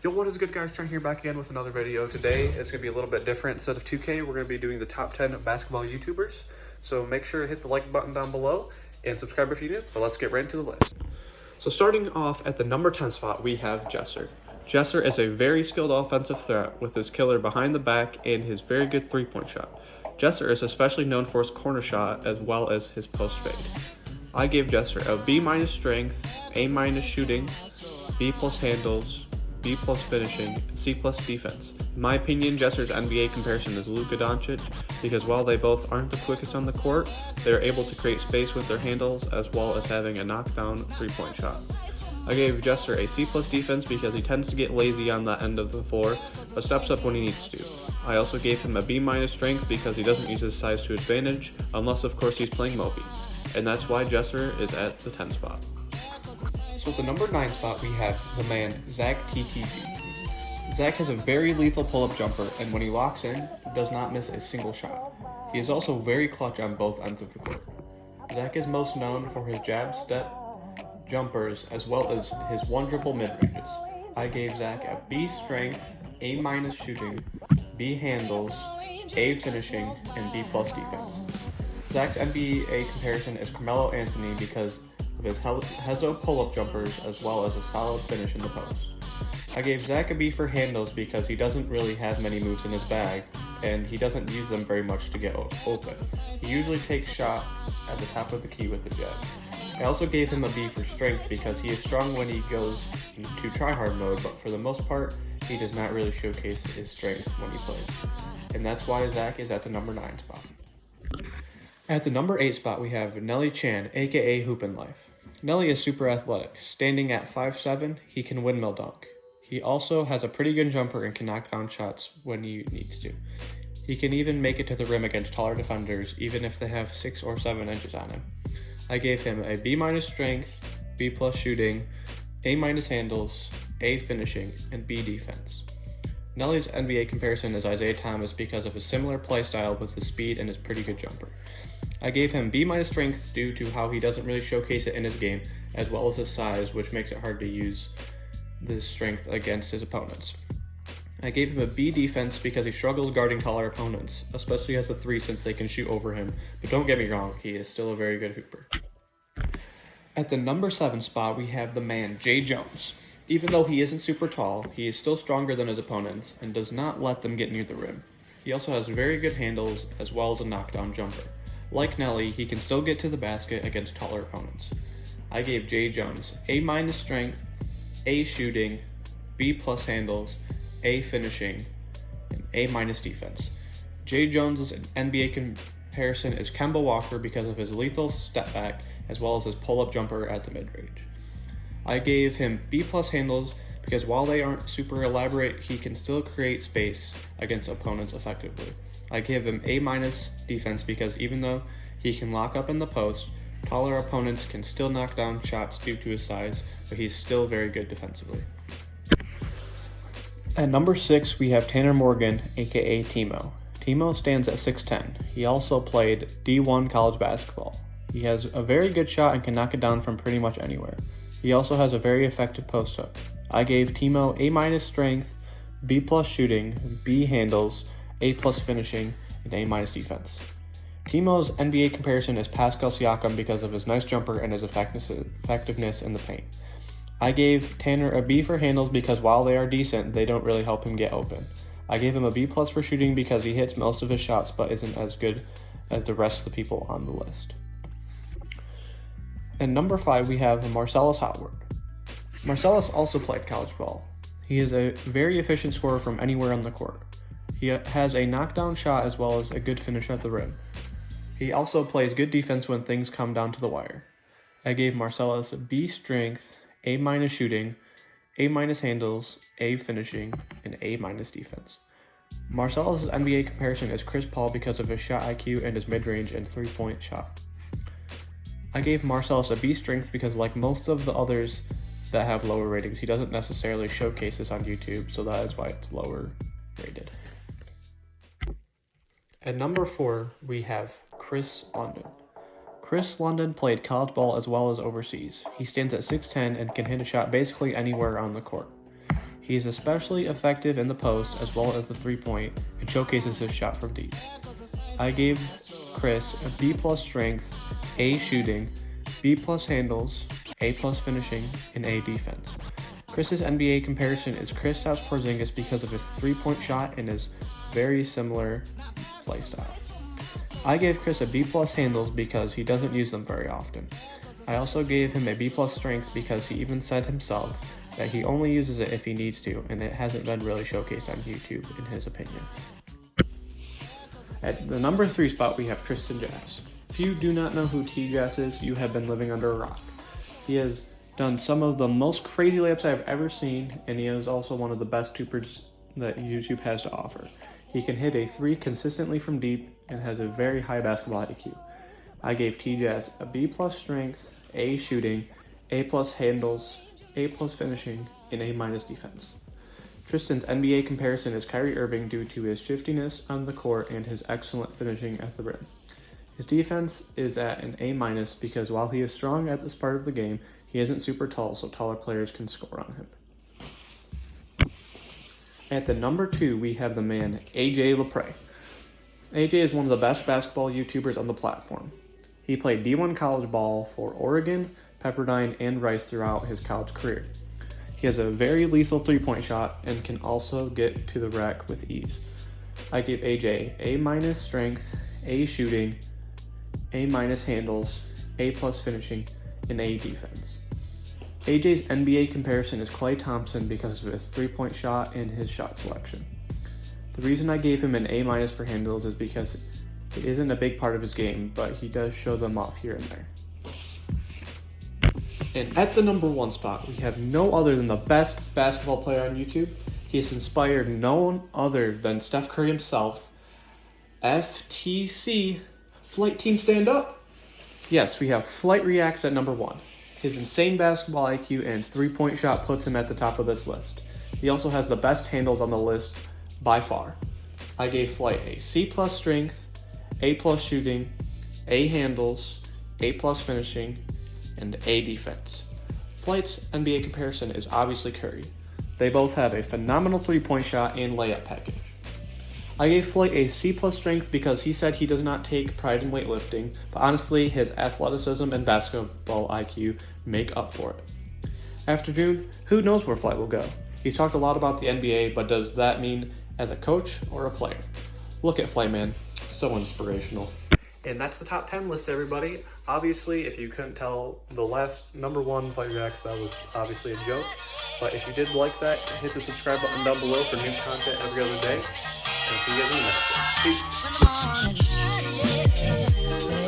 Yo, what is good, guys? Trying here back again with another video. Today it's going to be a little bit different. Instead of 2K, we're going to be doing the top 10 basketball YouTubers. So make sure to hit the like button down below and subscribe if you're new. But let's get right into the list. So starting off at the number 10 spot, we have Geser. Geser is a very skilled offensive threat with his killer behind the back and his very good three-point shot. Geser is especially known for his corner shot as well as his post fade. I gave Geser a B- strength, A- shooting, B+ handles, B+ finishing, C+ defense. In my opinion, Geser's NBA comparison is Luka Doncic because while they both aren't the quickest on the court, they are able to create space with their handles as well as having a knockdown three-point shot. I gave Geser a C+ defense because he tends to get lazy on that end of the floor, but steps up when he needs to. I also gave him a B- strength because he doesn't use his size to advantage, unless of course he's playing Moby. And that's why Geser is at the 10th spot. So at the number 9 spot, we have the man, Zack TTG. Zack has a very lethal pull-up jumper, and when he locks in, does not miss a single shot. He is also very clutch on both ends of the court. Zack is most known for his jab step jumpers as well as his one dribble mid-ranges. I gave Zack a B strength, A- shooting, B handles, A finishing, and B+ defense. Zack's NBA comparison is Carmelo Anthony because of his Hezo pull-up jumpers as well as a solid finish in the post. I gave Zack a B for handles because he doesn't really have many moves in his bag and he doesn't use them very much to get open. He usually takes shots at the top of the key with the jab. I also gave him a B for strength because he is strong when he goes into tryhard mode, but for the most part, he does not really showcase his strength when he plays. And that's why Zack is at the number 9 spot. At the number 8 spot, we have Nelly Chan, aka HoopinLife. Nelly is super athletic. Standing at 5'7", he can windmill dunk. He also has a pretty good jumper and can knock down shots when he needs to. He can even make it to the rim against taller defenders, even if they have 6 or 7 inches on him. I gave him a B- strength, B+ shooting, A- handles, A finishing, and B defense. Nelly's NBA comparison is Isaiah Thomas because of his similar play style with his speed and his pretty good jumper. I gave him B- strength due to how he doesn't really showcase it in his game, as well as his size, which makes it hard to use this strength against his opponents. I gave him a B defense because he struggles guarding taller opponents, especially at the 3 since they can shoot over him, but don't get me wrong, he is still a very good hooper. At the number 7 spot, we have the man, Jay Jones. Even though he isn't super tall, he is still stronger than his opponents and does not let them get near the rim. He also has very good handles as well as a knockdown jumper. Like Nelly, he can still get to the basket against taller opponents. I gave Jay Jones A- strength, A shooting, B+ handles, A finishing, and A- defense. Jay Jones' NBA comparison is Kemba Walker because of his lethal step back as well as his pull-up jumper at the mid-range. I gave him B+ handles because while they aren't super elaborate, he can still create space against opponents effectively. I gave him A- defense because even though he can lock up in the post, taller opponents can still knock down shots due to his size, but he's still very good defensively. At number 6, we have Tanner Morgan, aka Timo. Timo stands at 6'10". He also played D1 college basketball. He has a very good shot and can knock it down from pretty much anywhere. He also has a very effective post hook. I gave Timo A- strength, B+ shooting, B handles, A+ finishing, and A- defense. Timo's NBA comparison is Pascal Siakam because of his nice jumper and his effectiveness in the paint. I gave Tanner a B for handles because while they are decent, they don't really help him get open. I gave him a B+ for shooting because he hits most of his shots but isn't as good as the rest of the people on the list. At number 5, we have Marcellus Hotwork. Marcellus also played college ball. He is a very efficient scorer from anywhere on the court. He has a knockdown shot as well as a good finish at the rim. He also plays good defense when things come down to the wire. I gave Marcellus a B strength, A- shooting, A- handles, A finishing, and A- defense. Marcellus' NBA comparison is Chris Paul because of his shot IQ and his mid-range and three-point shot. I gave Marcellus a B strength because like most of the others that have lower ratings, he doesn't necessarily showcase this on YouTube, so that is why it's lower rated. At number 4, we have Chris London. Chris London played college ball as well as overseas. He stands at 6'10" and can hit a shot basically anywhere on the court. He is especially effective in the post as well as the 3-point and showcases his shot from deep. I gave Chris a B+ strength, A shooting, B+ handles, A+ finishing, and A defense. Chris's NBA comparison is Kristaps Porzingis because of his 3-point shot and his very similar playstyle. I gave Chris a B+ handles because he doesn't use them very often. I also gave him a B+ strength because he even said himself that he only uses it if he needs to, and it hasn't been really showcased on YouTube in his opinion. At the number 3 spot, we have Tristan Johnson. If you do not know who T-Jazz is, you have been living under a rock. He has done some of the most crazy layups I've ever seen, and he is also one of the best hoopers that YouTube has to offer. He can hit a 3 consistently from deep and has a very high basketball IQ. I gave T-Jazz a B+ strength, A shooting, A+ handles, A+ finishing, and A- defense. Tristan's NBA comparison is Kyrie Irving due to his shiftiness on the court and his excellent finishing at the rim. His defense is at an A- because while he is strong at this part of the game, he isn't super tall, so taller players can score on him. At the number 2, we have the man AJ Lepre. AJ is one of the best basketball YouTubers on the platform. He played D1 college ball for Oregon, Pepperdine, and Rice throughout his college career. He has a very lethal 3-point shot and can also get to the rack with ease. I gave AJ A- strength, A shooting, A- handles, A+ finishing, and A defense. AJ's NBA comparison is Klay Thompson because of his 3-point shot and his shot selection. The reason I gave him an A- for handles is because it isn't a big part of his game, but he does show them off here and there. And at the number 1 spot, we have no other than the best basketball player on YouTube. He has inspired no one other than Steph Curry himself. FTC, Flight Team Stand Up. Yes, we have Flight Reacts at number 1. His insane basketball IQ and 3-point shot puts him at the top of this list. He also has the best handles on the list by far. I gave Flight a C+ strength, A+ shooting, A handles, A+ finishing, and A defense. Flight's NBA comparison is obviously Curry. They both have a phenomenal 3-point shot and layup package. I gave Flight a C+ strength because he said he does not take pride in weightlifting, but honestly, his athleticism and basketball IQ make up for it. After June, who knows where Flight will go? He's talked a lot about the NBA, but does that mean as a coach or a player? Look at Flight, man. So inspirational. And that's the top 10 list, everybody. Obviously, if you couldn't tell, the last number 1 Flight Reacts, that was obviously a joke. But if you did like that, hit the subscribe button down below for new content every other day. And see you guys in the next one. Peace.